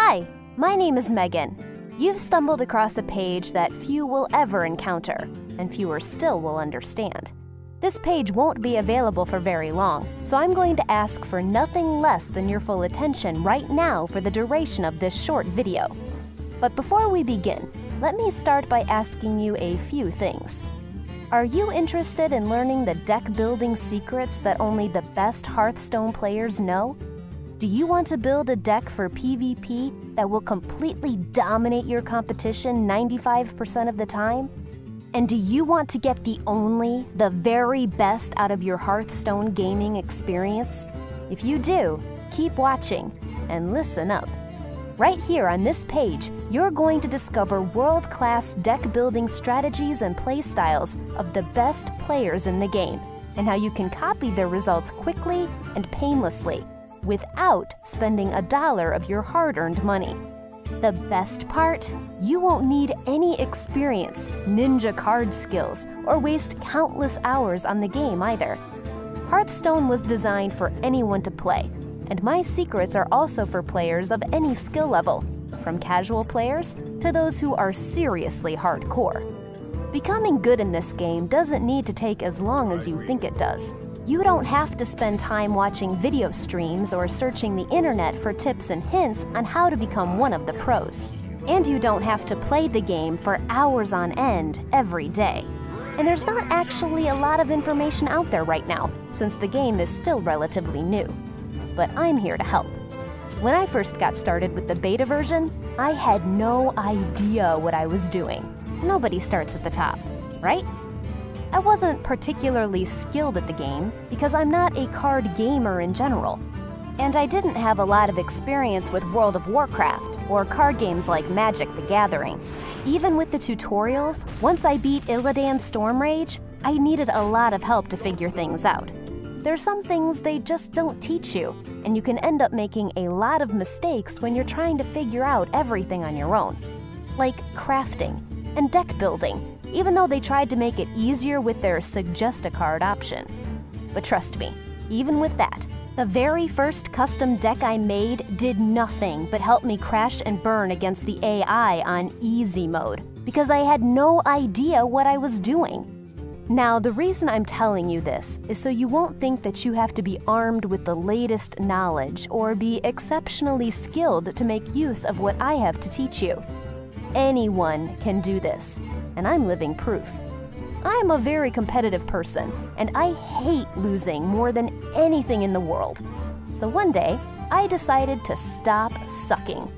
Hi, my name is Megan. You've stumbled across a page that few will ever encounter, and fewer still will understand. This page won't be available for very long, so I'm going to ask for nothing less than your full attention right now for the duration of this short video. But before we begin, let me start by asking you a few things. Are you interested in learning the deck building secrets that only the best Hearthstone players know? Do you want to build a deck for PvP that will completely dominate your competition 95% of the time? And do you want to get the very best out of your Hearthstone gaming experience? If you do, keep watching and listen up. Right here on this page, you're going to discover world-class deck-building strategies and playstyles of the best players in the game, and how you can copy their results quickly and painlessly, without spending $1 of your hard-earned money. The best part? You won't need any experience, ninja card skills, or waste countless hours on the game either. Hearthstone was designed for anyone to play, and my secrets are also for players of any skill level, from casual players to those who are seriously hardcore. Becoming good in this game doesn't need to take as long as you think it does. You don't have to spend time watching video streams or searching the internet for tips and hints on how to become one of the pros. And you don't have to play the game for hours on end every day. And there's not actually a lot of information out there right now, since the game is still relatively new. But I'm here to help. When I first got started with the beta version, I had no idea what I was doing. Nobody starts at the top, right? I wasn't particularly skilled at the game because I'm not a card gamer in general. And I didn't have a lot of experience with World of Warcraft or card games like Magic the Gathering. Even with the tutorials, once I beat Illidan Stormrage, I needed a lot of help to figure things out. There's some things they just don't teach you, and you can end up making a lot of mistakes when you're trying to figure out everything on your own. Like crafting and deck building, even though they tried to make it easier with their suggest a card option. But trust me, even with that, the very first custom deck I made did nothing but help me crash and burn against the AI on easy mode, because I had no idea what I was doing. Now, the reason I'm telling you this is so you won't think that you have to be armed with the latest knowledge or be exceptionally skilled to make use of what I have to teach you. Anyone can do this, and I'm living proof. I'm a very competitive person, and I hate losing more than anything in the world. So one day, I decided to stop sucking.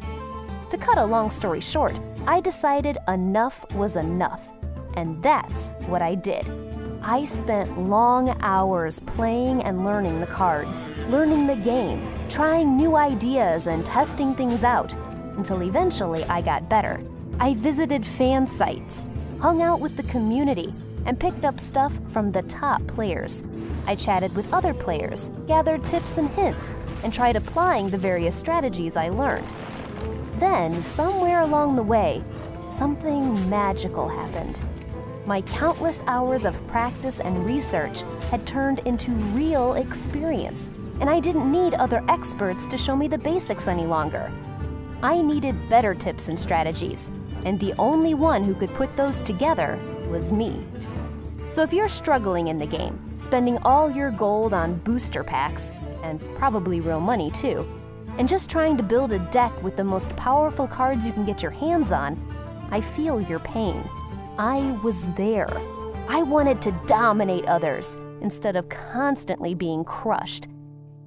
To cut a long story short, I decided enough was enough, and that's what I did. I spent long hours playing and learning the cards, learning the game, trying new ideas and testing things out, until eventually I got better. I visited fan sites, hung out with the community, and picked up stuff from the top players. I chatted with other players, gathered tips and hints, and tried applying the various strategies I learned. Then, somewhere along the way, something magical happened. My countless hours of practice and research had turned into real experience, and I didn't need other experts to show me the basics any longer. I needed better tips and strategies, and the only one who could put those together was me. So if you're struggling in the game, spending all your gold on booster packs, and probably real money too, and just trying to build a deck with the most powerful cards you can get your hands on, I feel your pain. I was there. I wanted to dominate others instead of constantly being crushed.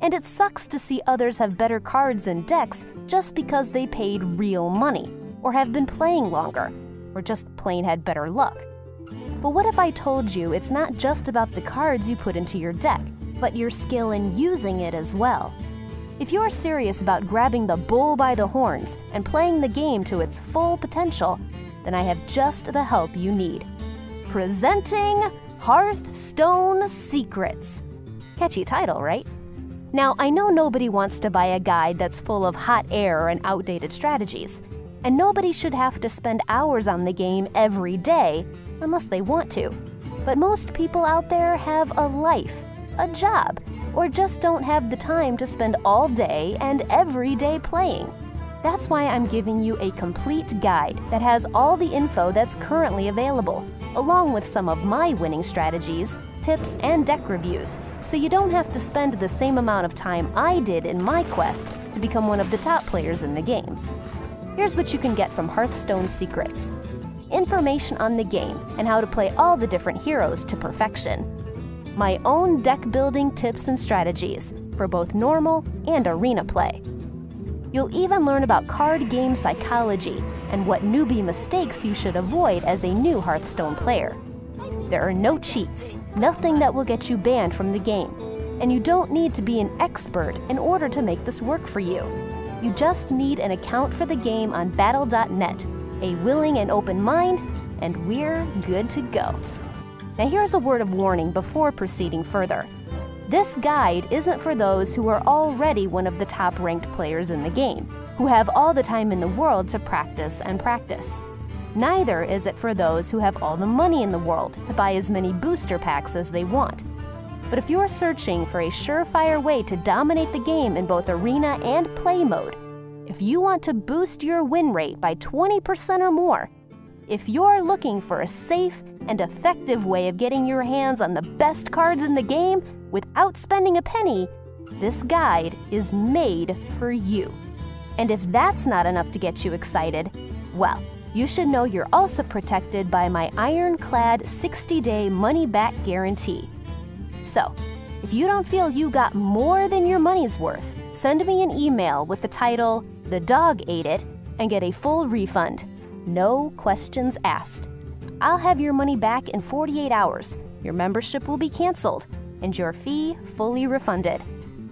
And it sucks to see others have better cards and decks just because they paid real money, or have been playing longer, or just plain had better luck. But what if I told you it's not just about the cards you put into your deck, but your skill in using it as well? If you're serious about grabbing the bull by the horns and playing the game to its full potential, then I have just the help you need. Presenting Hearthstone Secrets. Catchy title, right? Now, I know nobody wants to buy a guide that's full of hot air and outdated strategies, and nobody should have to spend hours on the game every day unless they want to. But most people out there have a life, a job, or just don't have the time to spend all day and every day playing. That's why I'm giving you a complete guide that has all the info that's currently available, along with some of my winning strategies, tips, and deck reviews, so you don't have to spend the same amount of time I did in my quest to become one of the top players in the game. Here's what you can get from Hearthstone Secrets: information on the game and how to play all the different heroes to perfection, my own deck building tips and strategies for both normal and arena play. You'll even learn about card game psychology and what newbie mistakes you should avoid as a new Hearthstone player. There are no cheats, nothing that will get you banned from the game, and you don't need to be an expert in order to make this work for you. You just need an account for the game on battle.net, a willing and open mind, and we're good to go. Now here's a word of warning before proceeding further. This guide isn't for those who are already one of the top-ranked players in the game, who have all the time in the world to practice and practice. Neither is it for those who have all the money in the world to buy as many booster packs as they want. But if you're searching for a surefire way to dominate the game in both arena and play mode, if you want to boost your win rate by 20% or more, if you're looking for a safe and effective way of getting your hands on the best cards in the game without spending a penny, this guide is made for you. And if that's not enough to get you excited, well, you should know you're also protected by my ironclad 60-day money-back guarantee. So, if you don't feel you got more than your money's worth, send me an email with the title, "The Dog Ate It," and get a full refund. No questions asked. I'll have your money back in 48 hours, your membership will be canceled, and your fee fully refunded.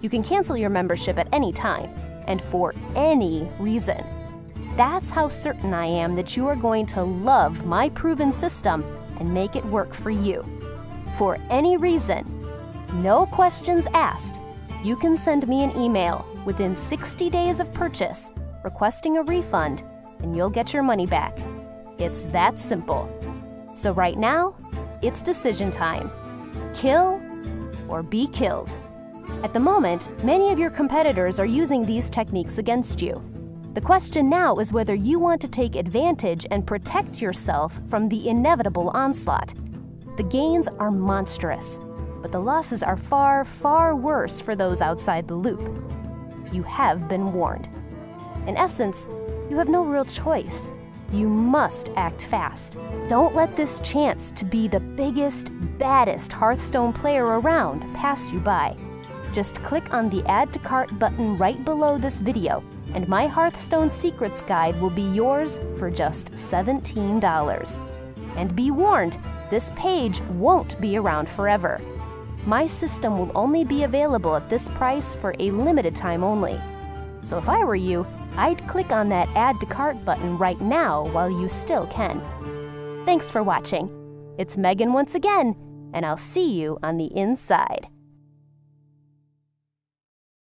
You can cancel your membership at any time, and for any reason. That's how certain I am that you are going to love my proven system and make it work for you. For any reason, no questions asked, you can send me an email within 60 days of purchase requesting a refund, and you'll get your money back. It's that simple. So right now, it's decision time. Kill or be killed. At the moment, many of your competitors are using these techniques against you. The question now is whether you want to take advantage and protect yourself from the inevitable onslaught. The gains are monstrous, but the losses are far, far worse for those outside the loop. You have been warned. In essence, you have no real choice. You must act fast. Don't let this chance to be the biggest, baddest Hearthstone player around pass you by. Just click on the Add to Cart button right below this video, and my Hearthstone Secrets guide will be yours for just $17. And be warned, this page won't be around forever. My system will only be available at this price for a limited time only. So if I were you, I'd click on that Add to Cart button right now while you still can. Thanks for watching. It's Megan once again, and I'll see you on the inside.